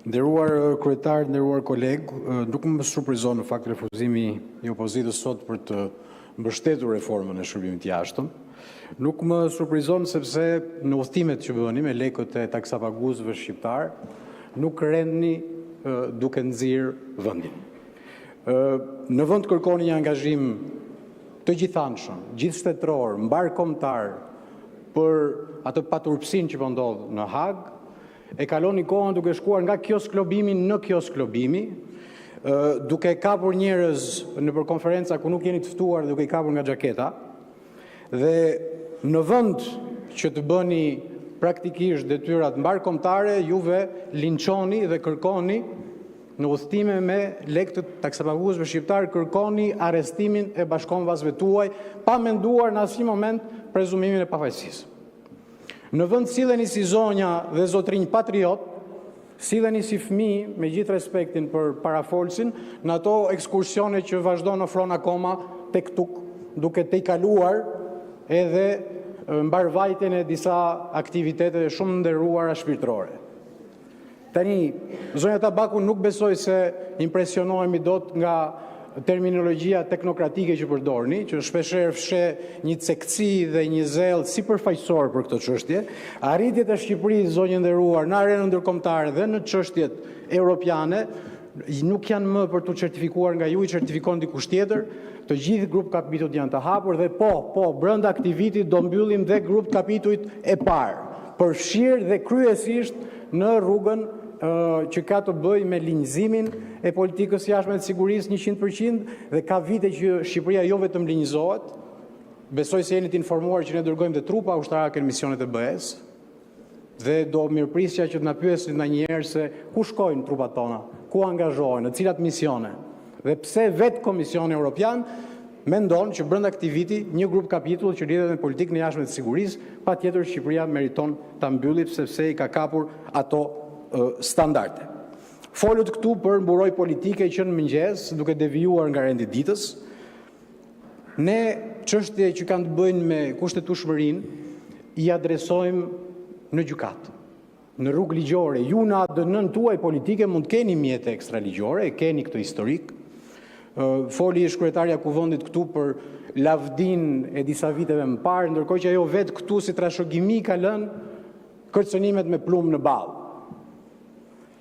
Nderuar kryetar, nderuar koleg, nuk më surprizon në fakt refuzimi i opozitës sot për të mbështetur reformën e shërbimit të jashtëm. Nuk më surprizon sepse në udhëtimet që bëni me lekët e taksapaguesve shqiptar, nuk rendni duke nxirr vendin. Në vend kërkoni një angazhim të gjithanshëm, gjithështetror, mbarkombëtar për atë paturpsinë që po ndodh në Hag, e kaloni kohën duke shkuar nga kiosk lobimi në kiosk lobimi, duke kapur njerëz nëpër konferenca ku nuk jeni të ftuar, duke i kapur nga xhaketa, dhe në vend që të bëni praktikisht detyrat mbarkombëtare, juve linçoni dhe kërkoni në udhëtime me lekë të taksapaguesve shqiptar, kërkoni arrestimin e bashkëkombëtasve tuaj, pa menduar në asnjë moment prezumimin e pafajësisë. Në vend silleni si zonja dhe zotrinj patriot, silleni si fëmijë me gjithë respektin për parafolsin në ato ekskursione që vazhdon ofron akoma tek tuk, duke te i kaluar edhe mbarvajtjen e disa aktivitete shumë nderuara shpirtërore. Tani, zonja Tabaku nuk besoj se impresionohemi dot nga terminologjia teknokratike që përdorni, që shpeshherë fshe një cekësi dhe një zell sipërfaqësor për këtë çështje. Arritjet e Shqipërisë, zonjë nderuar, në arenën ndërkombëtare dhe në çështjet europiane nuk janë më për të certifikuar nga ju, i certifikon dikush tjetër. Të gjithë grup kapitujt janë të hapur dhe brenda aktivitit do mbyllim dhe grup kapitujt e parë, përfshirë dhe kryesisht në rrugën që ka të bëj me linjëzimin e politikës jashtme të sigurisë 100% dhe ka vite që Shqipëria jo vetëm linjëzohet. Besoj se jeni të informuar që ne dërgojmë dhe trupa ushtarake në misionet e BE-s dhe do mirëprisja që të na pyesin ndonjëherë se ku shkojnë trupat tona, ku angazhohen, në cilat misione dhe pse vetë Komisioni Evropian mendon që brenda aktiviti një grup kapitull që lidhet me politikën e jashtme të sigurisë, patjetër Shqipëria meriton ta mbyllit sepse i ka kapur ato standarde. Folët këtu për mburoj politike që në mëngjes, duke devijuar nga rendi ditës, ne çështje që kanë të bëjnë me kushtetueshmërinë i adresojmë në gjykat, në rrugë ligjore. Ju në ADN-n tuaj politike mund të keni mjete ekstraligjore, e keni këtë historik. Foli shkretarja kuvendit këtu për lavdin e disa viteve më parë, ndërkohë që ajo vetë këtu si trashëgimi ka lënë kërcënimet me plumë në ballë.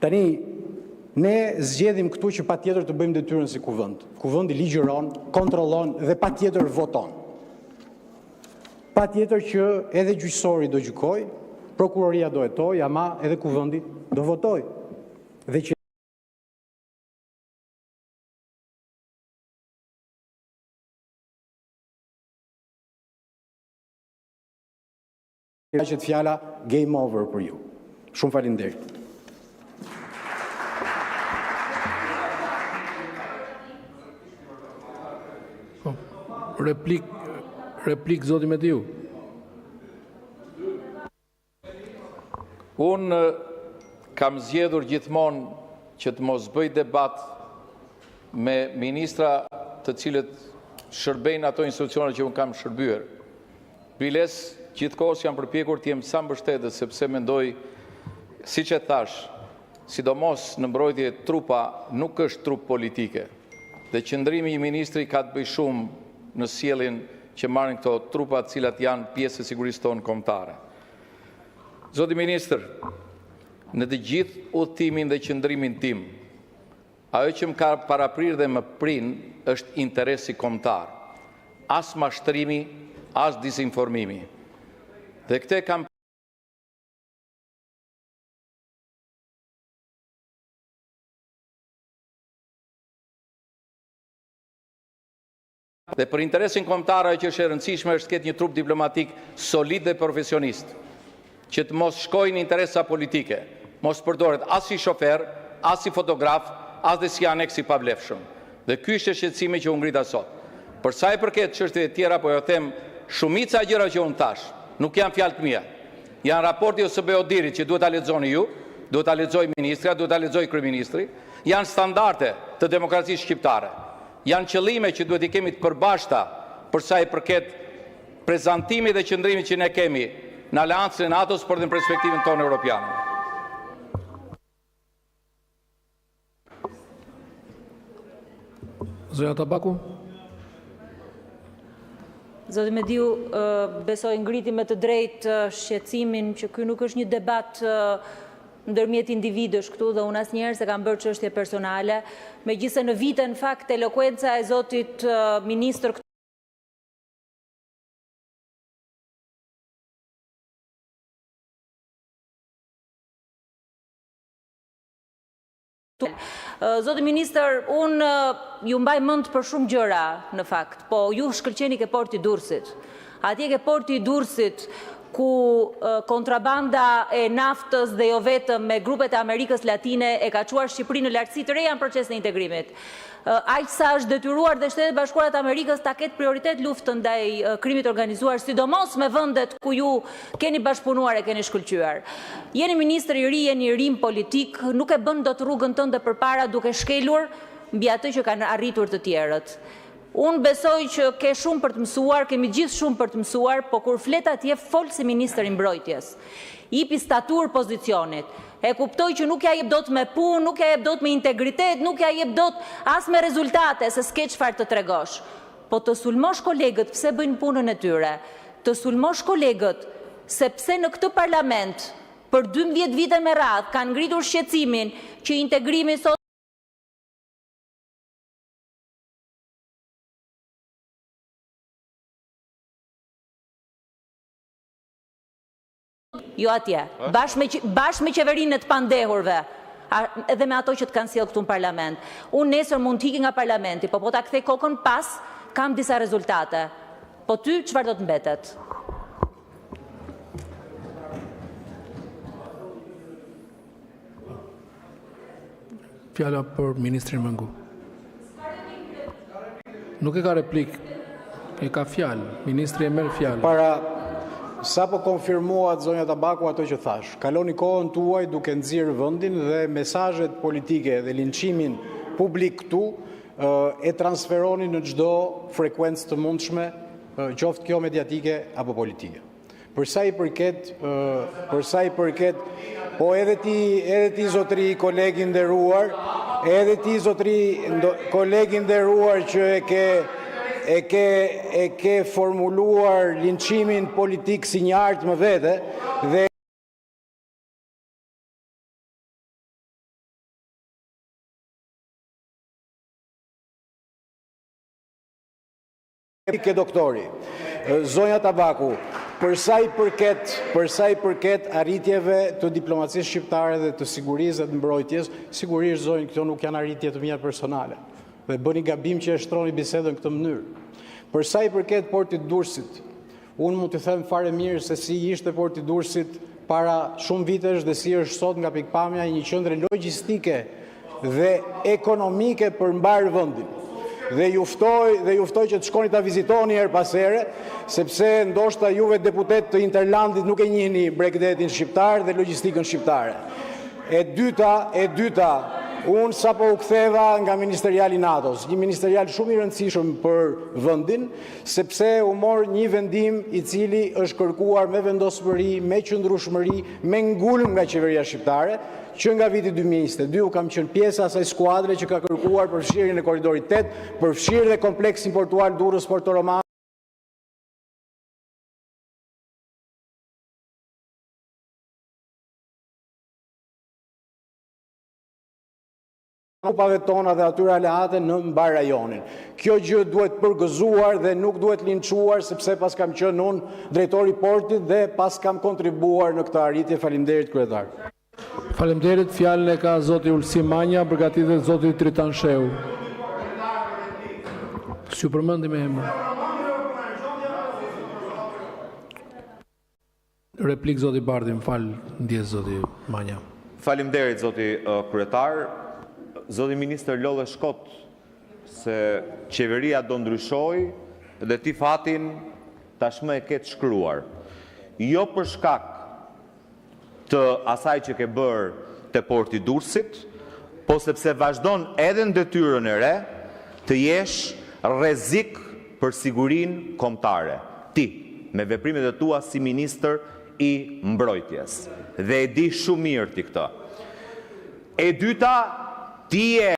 Tani, ne zgjedhim këtu që patjetër të bëjmë detyrën si kuvend. Kuvendi ligjëron, kontrollon dhe patjetër voton. Patjetër që edhe gjyqësori do gjykoj, prokuroria do hetoj, ama edhe kuvendi do votoj. Dhe që që të fjala game over për ju. Shumë faleminderit. Replik zoti Metiu. Unë kam zgjedhur gjithmonë që të mos bëj debat me ministra të cilët shërbejnë ato institucione që unë kam shërbyer. Biles gjithkohës jam përpjekur të jem sa mbështetës sepse mendoj, siç e thash, sidomos në mbrojtje trupa nuk është trup politike. Dhe qëndrimi i ministri ka të bëjë shumë në sjelljen që marrin këto trupa të cilat janë pjesë e sigurisë tonë kombëtare. Zoti ministër, në të gjithë udhëtimin dhe qëndrimin tim, ajo që më ka paraprirë dhe më prin është interesi kombëtar. As mashtrimi, as disinformimi. Dhe këtë kam dhe për interesin kombëtar ajo që është e rëndësishme është të ketë një trup diplomatik solid dhe profesionist, që të mos shkojnë interesa politike, mos përdoret as si shofer, as si fotograf, as dhe si aneks i pavlefshëm. Dhe ky është shqetësimi që u ngrita sot. Për sa i përket çështjeve të tjera, po jo them, shumica e gjëra që unë thash, nuk janë fjalë të mia. Janë raporti OSBE Odirit që duhet ta lexoni ju, duhet ta lexoj ministra, duhet ta lexoj kryeministri, janë standarde të demokracisë shqiptare. Janë qëllime që duhet i kemi të përbashkëta për sa i përket prezantimit dhe qëndrimit që ne kemi në aleancën e NATO-s për dhe në perspektivën tonë europiane. Zonja Tabaku? Zoti Mediu, besoj ngriti me të drejtë shqetësimin që ky nuk është një debat ndërmjet individësh këtu dhe unë asnjëherë se kam bërë çështje personale, megjithëse në vite në fakt elokuenca e zotit ministër Zoti ministër, unë ju mbaj mend për shumë gjëra në fakt, po ju shkëlqeni ke porti i Durrësit. Atje ke porti i Durrësit ku kontrabanda e naftës dhe jo vetëm me grupet e Amerikës Latine e ka çuar Shqipërinë në lartësi të reja në procesin e integrimit. Aq sa është detyruar dhe Shtetet Bashkuara të Amerikës ta ketë prioritet luftën ndaj krimit organizuar, sidomos me vendet ku ju keni bashkëpunuar e keni shkëlqyer. Jeni ministër i ri, jeni rim politik, nuk e bën dot rrugën tënde përpara duke shkelur mbi atë që kanë arritur të tjerët. Unë besoj që ke shumë për të mësuar, kemi gjithë shumë për të mësuar, po kur flet atje fol si ministër i mbrojtjes. Jipi statur pozicionit. E kuptoj që nuk ja jep dot me punë, nuk ja jep dot me integritet, nuk ja jep dot as me rezultate, se s'ke çfarë të tregosh. Po të sulmosh kolegët pse bëjnë punën e tyre. Të sulmosh kolegët sepse në këtë parlament për 12 vite me radhë kanë ngritur shqetësimin që integrimi sot jo atje, bashkë me qeverinë të pandehurve, edhe me ato që të kanë sjellë këtu në parlament. Unë nesër mund të iki nga parlamenti, po ta kthej kokën pas, kam disa rezultate. Po ty, çfarë do të mbetet? Fjala për ministrin Mëngu. Nuk e ka replik, e ka fjalë. Ministri e merr fjalë. Sa po konfirmuat zonja Tabaku ato që thash, kaloni kohën tuaj duke nxjerrë vendin dhe mesazhet politike dhe linçimin publik këtu e transferoni në çdo frekuencë të mundshme, qoftë kjo mediatike apo politike. Për sa i përket, po edhe ti zotri kolegi nderuar, kolegi nderuar që e ke formuluar linçimin politik si një art më vete dhe ke doktori. Zonja Tabaku, për sa i përket arritjeve të diplomacisë shqiptare dhe të sigurisë dhe të mbrojtjes, sigurisht zonjë këto nuk janë arritje të mia personale. Dhe bëni gabim që e shtroni bisedën këtë mënyrë. Për sa i përket portit Durrësit, unë mund të them fare mirë se si ishte porti Durrësit para shumë vitesh dhe si është sot nga pikpamja një qendre logjistike dhe ekonomike për mbar vendin. Dhe ju ftoj që të shkoni ta vizitoni her pas here, sepse ndoshta juve deputet të Interlandit nuk e njihni Bregdetin shqiptar dhe logjistikën shqiptare. E dyta, unë sapo u ktheva nga ministeriali NATO-s, një ministerial shumë i rëndësishëm për vendin, sepse u mor një vendim i cili është kërkuar me vendosmëri, me qëndrueshmëri, me ngulm nga qeveria shqiptare, që nga viti 2022 u kam qenë pjesë asaj skuadre që ka kërkuar përfshirjen e korridorit 8, përfshirjen e kompleksin portuar Durrës Porto Romano. Grupave tona dhe atyre aleate në mbar rajonin. Kjo gjë duhet përgëzuar dhe nuk duhet linçuar sepse pas kam qenë unë drejtori i portit dhe pas kam kontribuar në këtë arritje. Faleminderit kryetar. Faleminderit, fjalën e ka zoti Ulsim Manja, përgatitet zoti Tritan Sheu. S'ju përmendi me emër. Replik zoti Bardhi, më fal, ndjes zoti Manja. Faleminderit zoti kryetar. Zoti ministër lodhe shkot se qeveria do ndryshoj dhe ti fatin tashmë e ketë shkruar. Jo për shkak të asaj që ke bërë te porti Durrësit, po sepse vazhdon edhe në detyrën e re të jesh rrezik për sigurinë kombëtare. Ti, me veprimet e tua si ministër i mbrojtjes. Dhe e di shumë mirë ti këtë. E dyta, ti je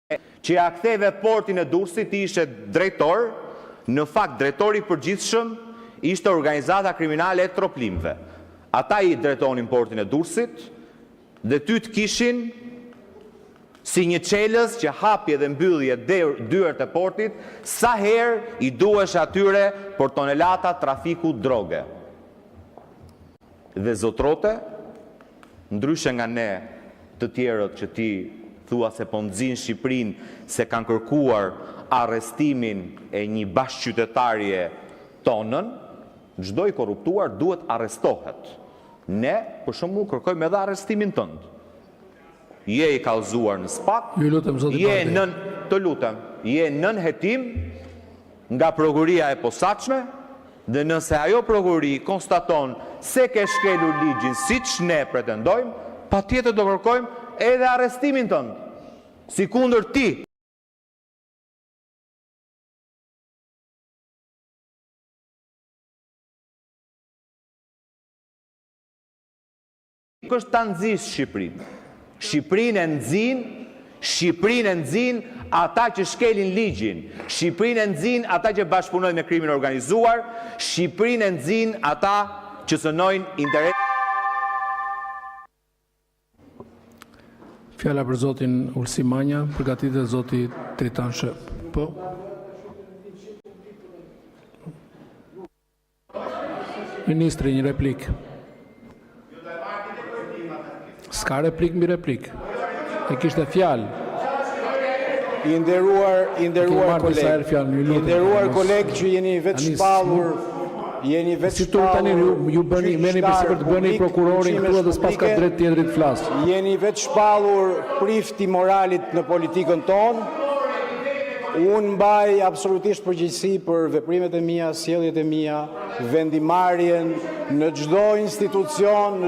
që ja ktheve portin e Durrësit ishte drejtor, në fakt drejtori i përgjithshëm ishte organizata kriminale e troplimve. Ata i drejtonin portin e Durrësit dhe ty të kishin si një çelës që hapje dhe mbyllje dyert e portit, sa herë i duhesh atyre për tonelata trafiku droge. Dhe zotrote, ndryshe nga ne të tjerët që ti thua se po nxin Shqipërinë se kanë kërkuar arrestimin e një bashkëqytetarje tonën, çdo i korruptuar duhet arrestohet. Ne, për shembull, kërkojmë edhe arrestimin tënd. Je i kallëzuar në SPAK, je nën hetim nga prokuria e posaçme, dhe nëse ajo prokuri konstaton se ke shkelur ligjin siç ne pretendojmë, patjetër do kërkojmë edhe arrestimin tënd. Sikundër ti është ta nxjish Shqipërinë. Shqipërinë e nxin ata që shkelin ligjin. Shqipërinë e nxin ata që bashkëpunojnë me krimin organizuar. Shqipërinë e nxin ata që synojnë interes. Fjala për zotin Ulsi Manja, përgatitet zoti Tritan Shep. Po. Ministri, një replik. S'ka replik mbi replik. E kishte fjalë. I nderuar koleg që jeni vetë shpallur, si tur tani ju bëni merrni për të bëni prokurorin këtu edhe s'pas ka drejt tjetri të flas. Jeni vetë shpallur prifti moralit në politikën tonë. Unë mbaj absolutisht përgjegjësi për veprimet e mia, sjelljet e mia, vendimarrjen në çdo institucion.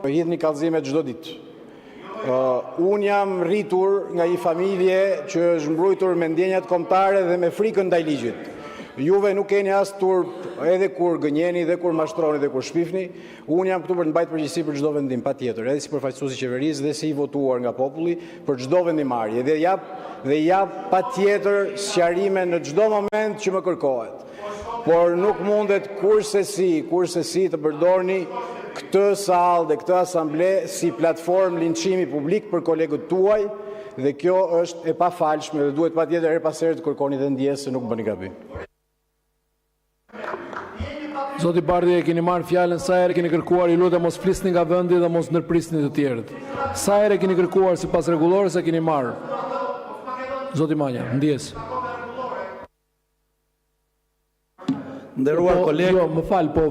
Hidhni kallëzime çdo ditë. Unë jam rritur nga një familje që është mbrojtur me ndjenjat kombëtare dhe me frikën ndaj ligjit. Juve nuk keni as turp edhe kur gënjeni, dhe kur mashtroni, dhe kur shpifni. Unë jam këtu për të mbajtur përgjegjësi për çdo vendim, patjetër, edhe si përfaqësues i qeverisë dhe si i votuar nga populli për çdo vendimarrje. Dhe jap patjetër sqarime në çdo moment që më kërkohet. Por nuk mundet kurse si të përdorni këtë sallë dhe këtë asamble si platformë linçimi publik për kolegët tuaj, dhe kjo është e pafalshme dhe duhet patjetër her pas here të kërkoni dhe ndjesë se nuk bëni gabim. Zoti Bardhi, e keni marrë fjalën, sa herë keni kërkuar, i lutem mos flisni nga vendi dhe mos ndërprisni të tjerët. Sa herë keni kërkuar sipas rregullores e keni marrë. Zoti Manja, ndjes. Nderuar koleg, Jo, më fal, po